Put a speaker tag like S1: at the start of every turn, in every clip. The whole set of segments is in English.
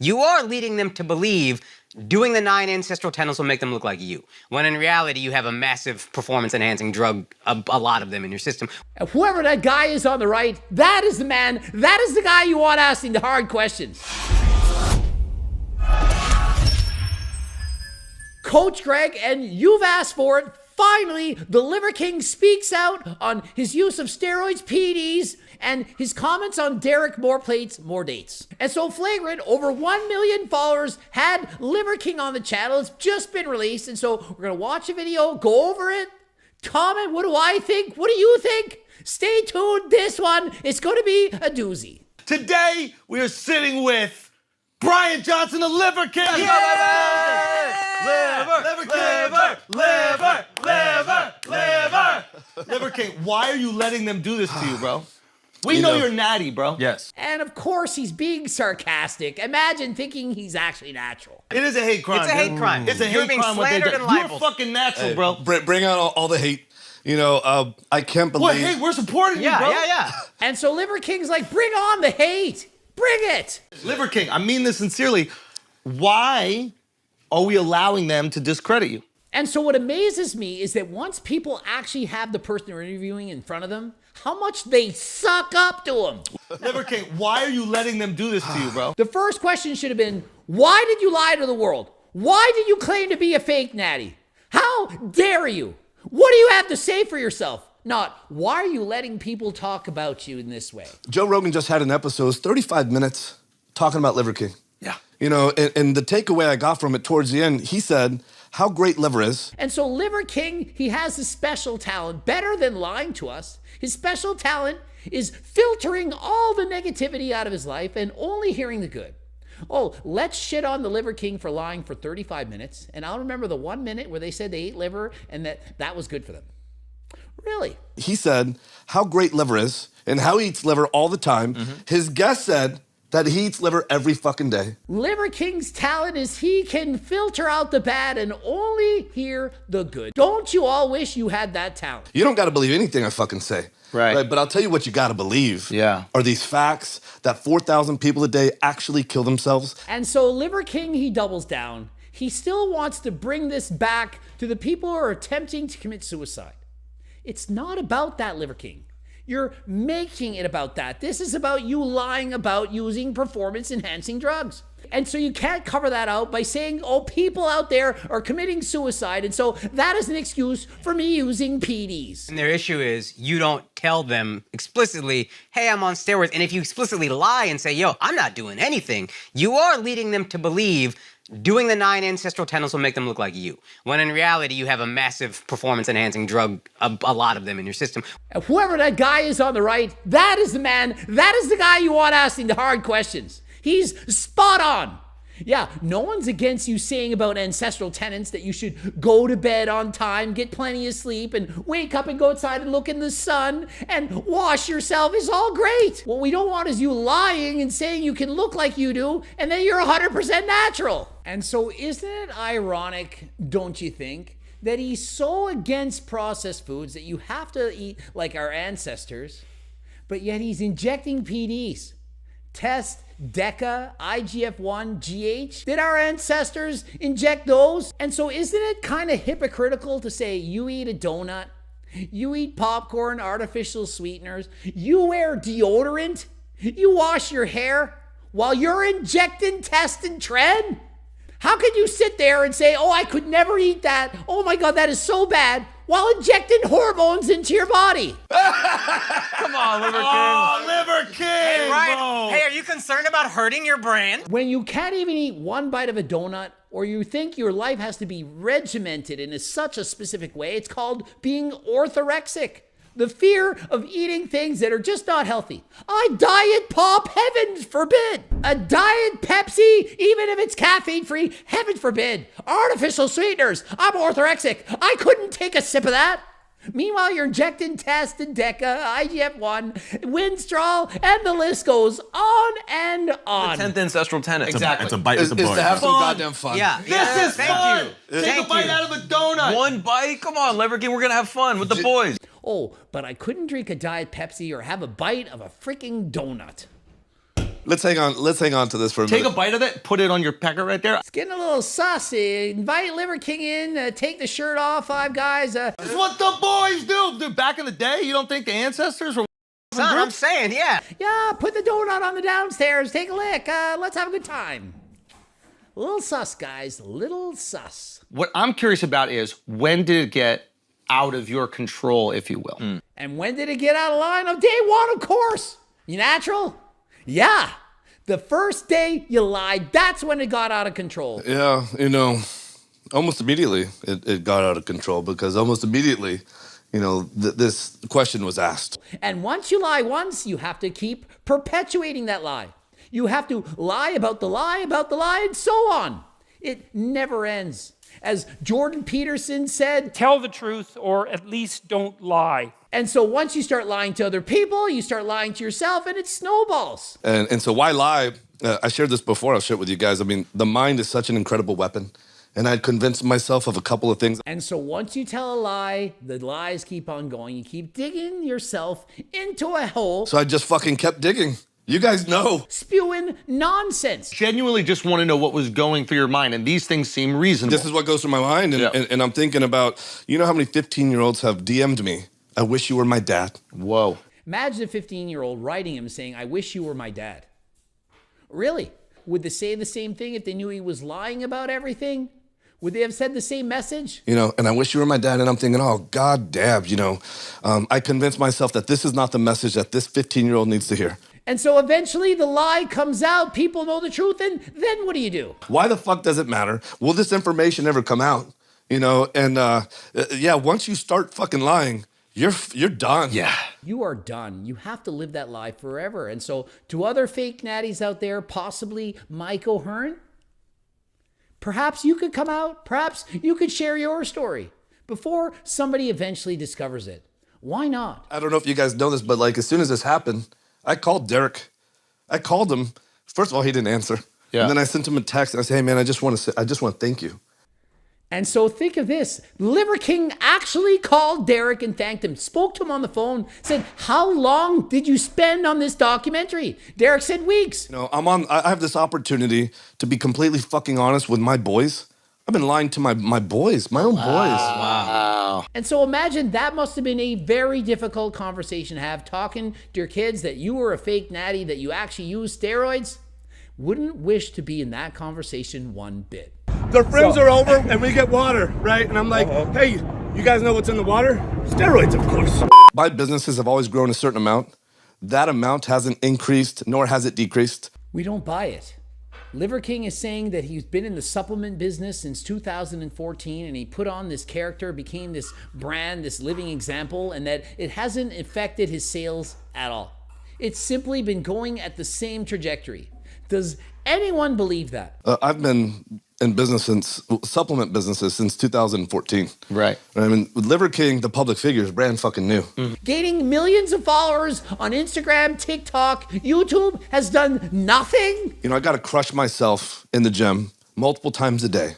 S1: You are leading them to believe doing the 9 ancestral tenets will make them look like you, when in reality you have a massive performance-enhancing drug, a lot of them in your system.
S2: And whoever that guy is on the right, that is the man, that is the guy you want asking the hard questions. Coach Greg, and you've asked for it. Finally, the Liver King speaks out on his use of steroids, PEDs, and his comments on Derek More Plates, More Dates. And so Flagrant, over 1 million followers, had Liver King on the channel. It's just been released, and so we're going to watch a video, go over it, comment, what do I think? What do you think? Stay tuned. This one, it's going to be a doozy.
S3: Today, we are sitting with Brian Johnson, the Liver King. Liver King, why are you letting them do this to you, bro? We know you're natty, bro.
S4: Yes.
S2: And of course, he's being sarcastic. Imagine thinking he's actually natural.
S3: It is a hate crime.
S1: It's a hate crime.
S3: It's a
S1: You're
S3: hate
S1: being
S3: crime. What they
S1: slandered
S3: do.
S1: and libeled.
S3: You're fucking natural, bro.
S4: Bring out all the hate. You know, I can't believe.
S3: Well, hey, we're supporting you, bro.
S1: Yeah.
S2: And so Liver King's like, bring on the hate. Bring it.
S3: Liver King, I mean this sincerely. Why are we allowing them to discredit you?
S2: And so what amazes me is that once people actually have the person they're interviewing in front of them, how much they suck up to them.
S3: Liver King, why are you letting them do this to you, bro?
S2: The first question should have been, why did you lie to the world? Why did you claim to be a fake natty? How dare you? What do you have to say for yourself? Not, why are you letting people talk about you in this way?
S4: Joe Rogan just had an episode, it was 35 minutes, talking about Liver King.
S3: Yeah.
S4: You know, and the takeaway I got from it towards the end, he said how great liver is.
S2: And so Liver King, he has a special talent, better than lying to us. His special talent is filtering all the negativity out of his life and only hearing the good. Oh, let's shit on the Liver King for lying for 35 minutes, and I'll remember the 1 minute where they said they ate liver and that was good for them. Really?
S4: He said how great liver is and how he eats liver all the time. His guest said that he eats liver every fucking day.
S2: Liver King's talent is he can filter out the bad and only hear the good. Don't you all wish you had that talent?
S4: You don't got to believe anything I fucking say.
S3: Right.
S4: But I'll tell you what you got to believe.
S3: Yeah.
S4: Are these facts that 4,000 people a day actually kill themselves?
S2: And so Liver King, he doubles down. He still wants to bring this back to the people who are attempting to commit suicide. It's not about that, Liver King. You're making it about that. This is about you lying about using performance-enhancing drugs. And so you can't cover that out by saying, oh, people out there are committing suicide, and so that is an excuse for me using PEDs.
S1: And their issue is you don't tell them explicitly, hey, I'm on steroids. And if you explicitly lie and say, yo, I'm not doing anything, you are leading them to believe doing the 9 ancestral tenets will make them look like you, when in reality you have a massive performance-enhancing drug, a lot of them in your system.
S2: And whoever that guy is on the right, that is the man, that is the guy you want asking the hard questions. He's spot on. Yeah, no one's against you saying about ancestral tenets that you should go to bed on time, get plenty of sleep, and wake up and go outside and look in the sun and wash yourself is all great. What we don't want is you lying and saying you can look like you do and then you're 100% natural. And so isn't it ironic, don't you think, that he's so against processed foods that you have to eat like our ancestors, but yet he's injecting PEDs? Test, DECA, IGF-1, GH. Did our ancestors inject those? And so isn't it kind of hypocritical to say you eat a donut, you eat popcorn, artificial sweeteners, you wear deodorant, you wash your hair while you're injecting test and tread? How could you sit there and say, oh, I could never eat that. Oh my God, that is so bad, while injecting hormones into your body?
S5: Come on, Liver King.
S3: Oh, Liver King,
S1: Hey, Ryan,
S3: bro.
S1: hey, are you concerned about hurting your brand?
S2: When you can't even eat one bite of a donut, or you think your life has to be regimented in such a specific way, it's called being orthorexic. The fear of eating things that are just not healthy. A diet pop, heaven forbid. A diet Pepsi, even if it's caffeine free, heaven forbid. Artificial sweeteners, I'm orthorexic. I couldn't take a sip of that. Meanwhile, you're injecting Test and DECA, IGF-1, Winstrol, and the list goes on and on.
S5: 10th ancestral tenet.
S3: Exactly.
S5: It's a bite with the
S4: Is
S5: boy.
S4: to have some
S3: Fun.
S4: goddamn fun.
S1: Yeah.
S3: This is
S1: thank
S3: fun.
S1: you.
S3: Take
S1: Thank
S3: a bite
S1: you.
S3: out of a donut.
S5: One bite? Come on, Liver King. We're going to have fun with the boys.
S2: Oh, but I couldn't drink a diet Pepsi or have a bite of a freaking donut.
S4: Let's hang on to this for a
S3: Take
S4: minute.
S3: a bite of it, put it on your pecker right there.
S2: It's getting a little sus. Invite Liver King in, take the shirt off, Five Guys.
S3: That's what the boys do. Dude, back in the day, you don't think the ancestors were
S1: Son, I'm saying, yeah.
S2: Yeah, put the donut on the downstairs. Take a lick. Let's have a good time. Little sus, guys. Little sus.
S3: What I'm curious about is when did it get out of your control, if you will?
S2: And when did it get out of line? On day one, of course. You natural? Yeah. The first day you lied, that's when it got out of control.
S4: Yeah, almost immediately it got out of control because almost immediately, this question was asked.
S2: And once you lie once, you have to keep perpetuating that lie. You have to lie about the lie, about the lie, and so on. It never ends. As Jordan Peterson said,
S6: tell the truth or at least don't lie.
S2: And so once you start lying to other people, you start lying to yourself, and it snowballs.
S4: And so why lie? I shared this before. I'll share it with you guys. I mean, the mind is such an incredible weapon. And I'd convinced myself of a couple of things.
S2: And so once you tell a lie, the lies keep on going. You keep digging yourself into a hole.
S4: So I just fucking kept digging. You guys know.
S2: Spewing nonsense.
S3: Genuinely just want to know what was going through your mind, and these things seem reasonable.
S4: This is what goes through my mind. And I'm thinking about, how many 15-year-olds have DM'd me? I wish you were my dad.
S3: Whoa.
S2: Imagine a 15-year-old writing him saying, I wish you were my dad. Really? Would they say the same thing if they knew he was lying about everything? Would they have said the same message?
S4: And I wish you were my dad. And I'm thinking, oh, God damn, I convinced myself that this is not the message that this 15-year-old needs to hear.
S2: And so eventually the lie comes out, people know the truth, and then what do?
S4: Why the fuck does it matter? Will this information ever come out? Once you start fucking lying, you're done.
S3: Yeah.
S2: You are done. You have to live that lie forever. And so to other fake natties out there, possibly Mike O'Hearn, perhaps you could come out, perhaps you could share your story before somebody eventually discovers it. Why not?
S4: I don't know if you guys know this, but as soon as this happened, I called Derek. I called him. First of all, he didn't answer.
S3: Yeah.
S4: And then I sent him a text and I said, hey man, I just want to thank you.
S2: And so think of this. Liver King actually called Derek and thanked him, spoke to him on the phone, said, how long did you spend on this documentary? Derek said weeks.
S4: I have this opportunity to be completely fucking honest with my boys. I've been lying to my boys, my own boys.
S3: Wow.
S2: And so imagine that must have been a very difficult conversation to have, talking to your kids that you were a fake natty, that you actually used steroids. Wouldn't wish to be in that conversation one bit.
S7: Their friends are over and we get water, right? And I'm like, hey, you guys know what's in the water? Steroids, of course.
S4: My businesses have always grown a certain amount. That amount hasn't increased, nor has it decreased.
S2: We don't buy it. Liver King is saying that he's been in the supplement business since 2014 and he put on this character, became this brand, this living example, and that it hasn't affected his sales at all. It's simply been going at the same trajectory. Does anyone believe that?
S4: I've been in supplement businesses since 2014.
S3: Right.
S4: I mean, with Liver King, the public figure is brand fucking new.
S2: Gaining millions of followers on Instagram, TikTok, YouTube has done nothing?
S4: I got to crush myself in the gym multiple times a day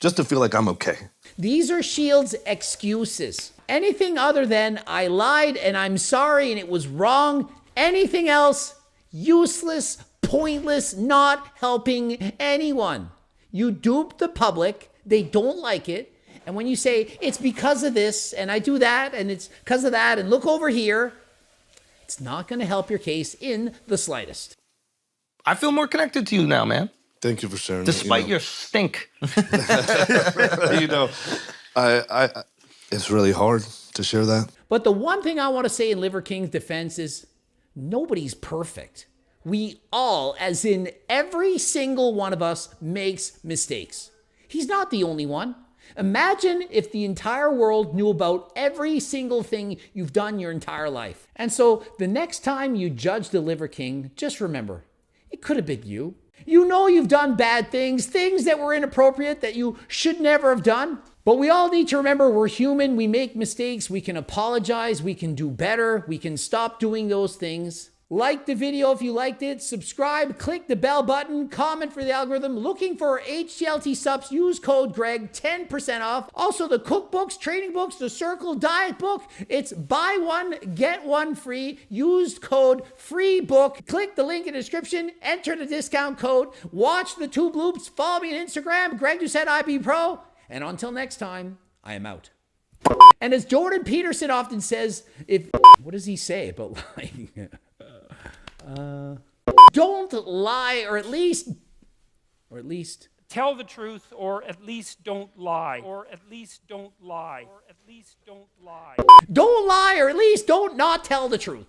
S4: just to feel like I'm okay.
S2: These are Shield's excuses. Anything other than I lied and I'm sorry and it was wrong, anything else, useless, pointless, not helping anyone. You dupe the public, they don't like it, and when you say, it's because of this, and I do that, and it's because of that, and look over here, it's not going to help your case in the slightest.
S3: I feel more connected to you now, man.
S4: Thank you for sharing.
S3: Despite your stink.
S4: It's really hard to share that.
S2: But the one thing I want to say in Liver King's defense is nobody's perfect. We all, as in every single one of us, makes mistakes. He's not the only one. Imagine if the entire world knew about every single thing you've done your entire life. And so the next time you judge the Liver King, just remember, it could have been you. You know you've done bad things, things that were inappropriate that you should never have done. But we all need to remember we're human, we make mistakes, we can apologize, we can do better, we can stop doing those things. Like the video if you liked it, subscribe, click the bell button, comment for the algorithm. Looking for HGLT subs, use code Greg, 10% off. Also the cookbooks, training books, the Circle Diet book, it's buy one, get one free. Use code FREEBOOK. Click the link in the description, enter the discount code, watch the tube loops, follow me on Instagram, Greg Doucette IB Pro. And until next time, I am out. And as Jordan Peterson often says, what does he say about lying? Don't lie, or at least
S6: Tell the truth, or at least don't lie. Or at least don't lie. Or at least don't lie.
S2: don't lie, or at least don't not tell the truth.